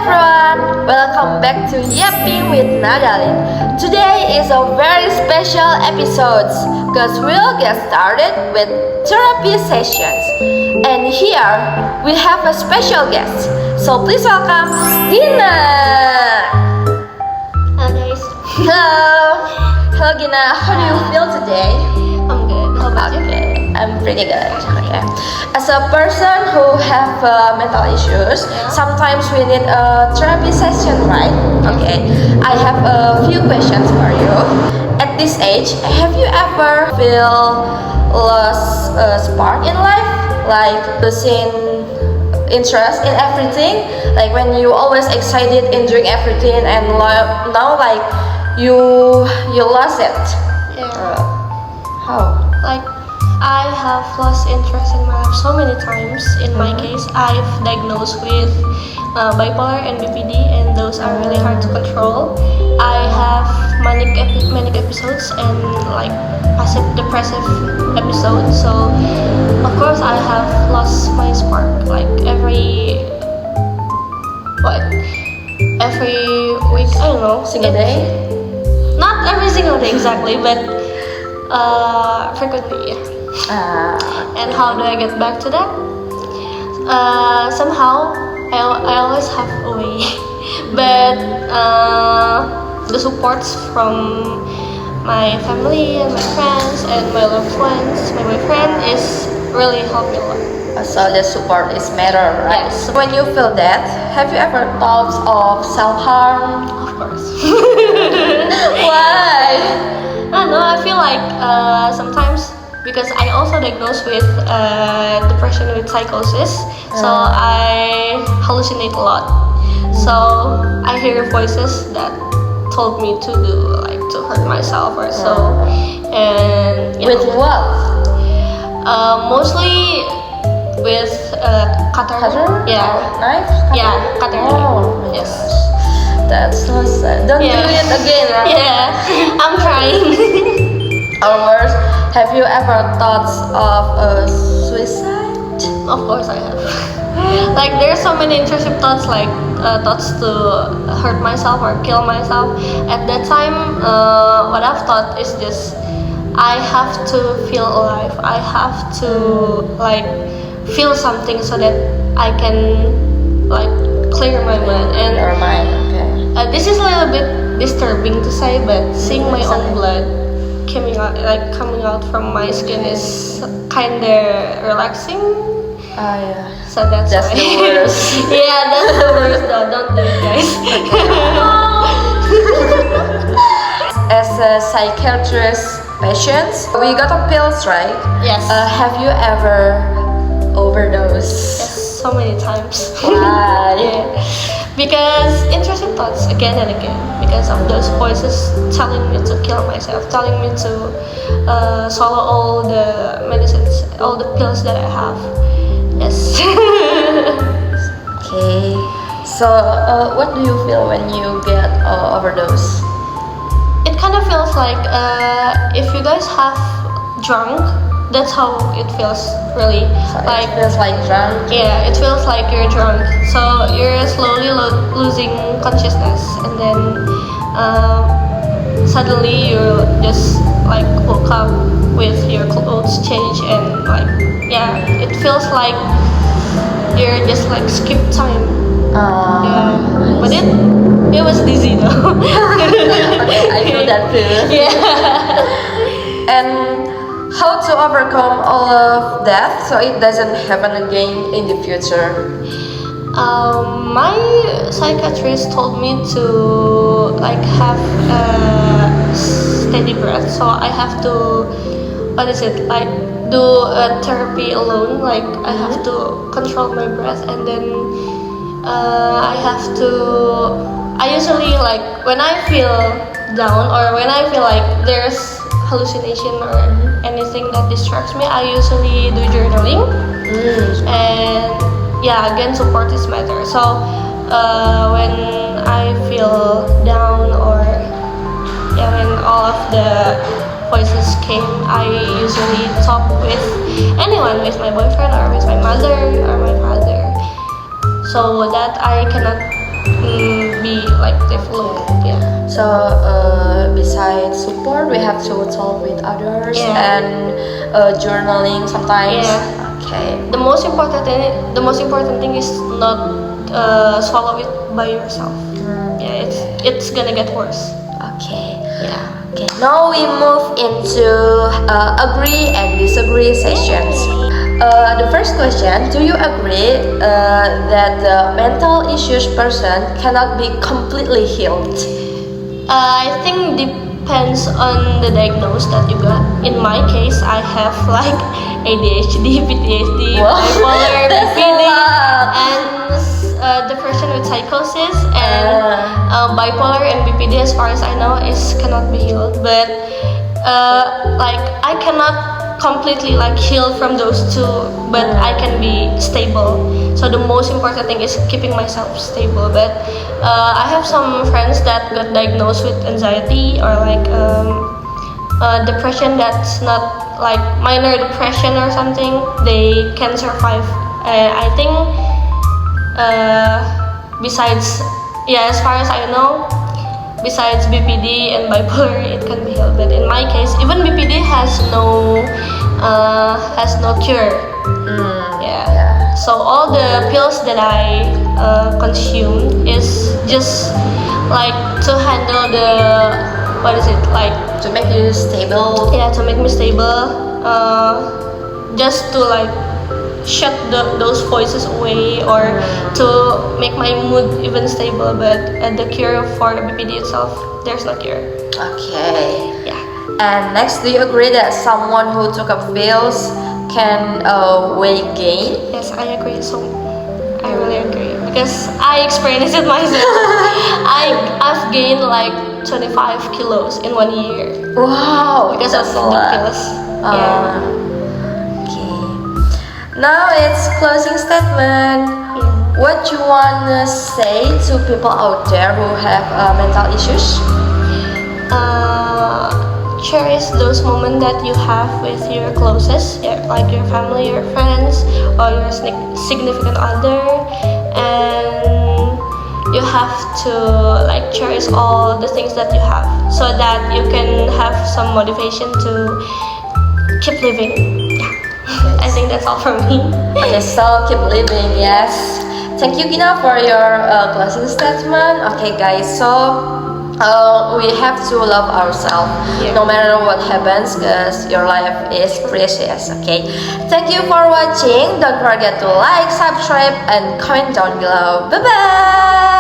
everyone, welcome back to Yapping with Nadalin. Today is a very special episode because we'll get started with therapy sessions. And here we have a special guest. So please welcome Gina. Hello guys. Hello. Hello Gina, how do you feel today? I'm good. How about you? Okay, I'm pretty good. Okay. As a person who have mental issues, sometimes we need a therapy session, right? Okay. I have a few questions for you. At this age, have you ever feel lost a spark in life, like losing interest in everything? Like when you always excited in doing everything, and now like you lost it. Yeah. How? Like I have lost interest in my life so many times. In my case, I've diagnosed with bipolar and BPD, and those are really hard to control. I have manic episodes and like passive depressive episodes. So of course I have lost my spark. Like every week, I don't know, Single day? not every single day exactly, but frequently. And how do I get back to that? Somehow I always have a way, but the supports from my family and my friends and my loved ones, my boyfriend is really helped me a lot. So the support is matter, right? Yes. When you feel that, have you ever thought of self-harm? Of course. Why? I don't know. I feel like sometimes because I also diagnosed with depression with psychosis, so I hallucinate a lot. So I hear voices that told me to hurt myself or so. And With what? mostly with cutter. Yeah. Knife? Yeah, cutter. Oh, my Yes. gosh. That's so sad. Don't do Yeah. it again, right? Yeah, I'm trying. Or worse, have you ever thought of suicide? Of course I have. Like there's so many intrusive thoughts, like thoughts to hurt myself or kill myself. At that time, what I've thought is just I have to feel alive. I have to like feel something so that I can like clear my mind. And Or mine, okay. this is a little bit disturbing to say, but seeing my own blood coming out from my skin is kinda relaxing. Oh yeah. So that's That's why. the worst. Yeah, that's the worst though. Don't do it, guys. As a psychiatrist patients, we got a pills, right? Yes. Have you ever overdosed? Yes, so many times. Why? Yeah. Because intrusive thoughts again and again. Because of those voices telling me to kill myself, telling me to swallow all the medicines, all the pills that I have. Yes. Okay. So, what do you feel when you get overdose? It kind of feels like if you guys have drunk, that's how it feels really. So Like it feels like drunk. yeah, it feels like you're drunk. So you're slowly losing consciousness, and then suddenly you just like woke up with your clothes changed, and like yeah, it feels like you're just like skip time. Yeah, but it was dizzy though. Okay, I feel that too. Yeah. And how to overcome all of that so it doesn't happen again in the future? My psychiatrist told me to like have steady breath, so I have to like do a therapy alone. Like I have to control my breath, and then I usually like when I feel down or when I feel like there's hallucination or anything that distracts me, I usually do journaling. And yeah, again, support is matter. So when I feel down or when all of the voices came, I usually talk with anyone, with my boyfriend or with my mother or my father, so that I cannot be like developed. Yeah. So besides support, we have to talk with others Yeah. and journaling sometimes. Yeah. Okay. The most important thing is not swallow it by yourself. Yeah, it's gonna get worse. Okay. Yeah. Okay. Now we move into agree and disagree sessions. The first question: do you agree that the mental issues person cannot be completely healed? I think depends on the diagnosis that you got. In my case, I have like ADHD, PTSD, Wow. bipolar, That's a BPD, lot. and depression with psychosis, and bipolar and BPD, as far as I know, cannot be healed. But like I cannot completely like heal from those two, but I can be stable. So the most important thing is keeping myself stable. But I have some friends that got diagnosed with anxiety or like depression that's not like minor depression or something. They can survive. I think besides, yeah, as far as I know, besides BPD and bipolar, it can be healed. But in my case, even BPD has no cure. Yeah. Yeah. So all the pills that I consume is just like to handle the, what is it like? To make you stable. Yeah, to make me stable. Just to like shut those voices away or to make my mood even stable. But the cure for BPD itself, there's no cure. Okay. Yeah. And next, do you agree that someone who took up pills can weight gain? Yes, I agree. So I really agree because I experienced it myself. I've gained like 25 kilos in 1 year Wow, because of that's the a lot. pills. Yeah. Okay. Now it's closing statement. Yeah. What you wanna say to people out there who have mental issues? Cherish those moments that you have with your closest, yeah, like your family, your friends, or your significant other, and you have to like cherish all the things that you have, so that you can have some motivation to keep living. Yeah, I think that's all from me. Okay, so keep living, yes. Thank you, Gina, for your closing statement. Okay, guys, so we have to love ourselves no matter what happens, because your life is precious. Okay, thank you for watching. Don't forget to like, subscribe, and comment down below. Bye bye.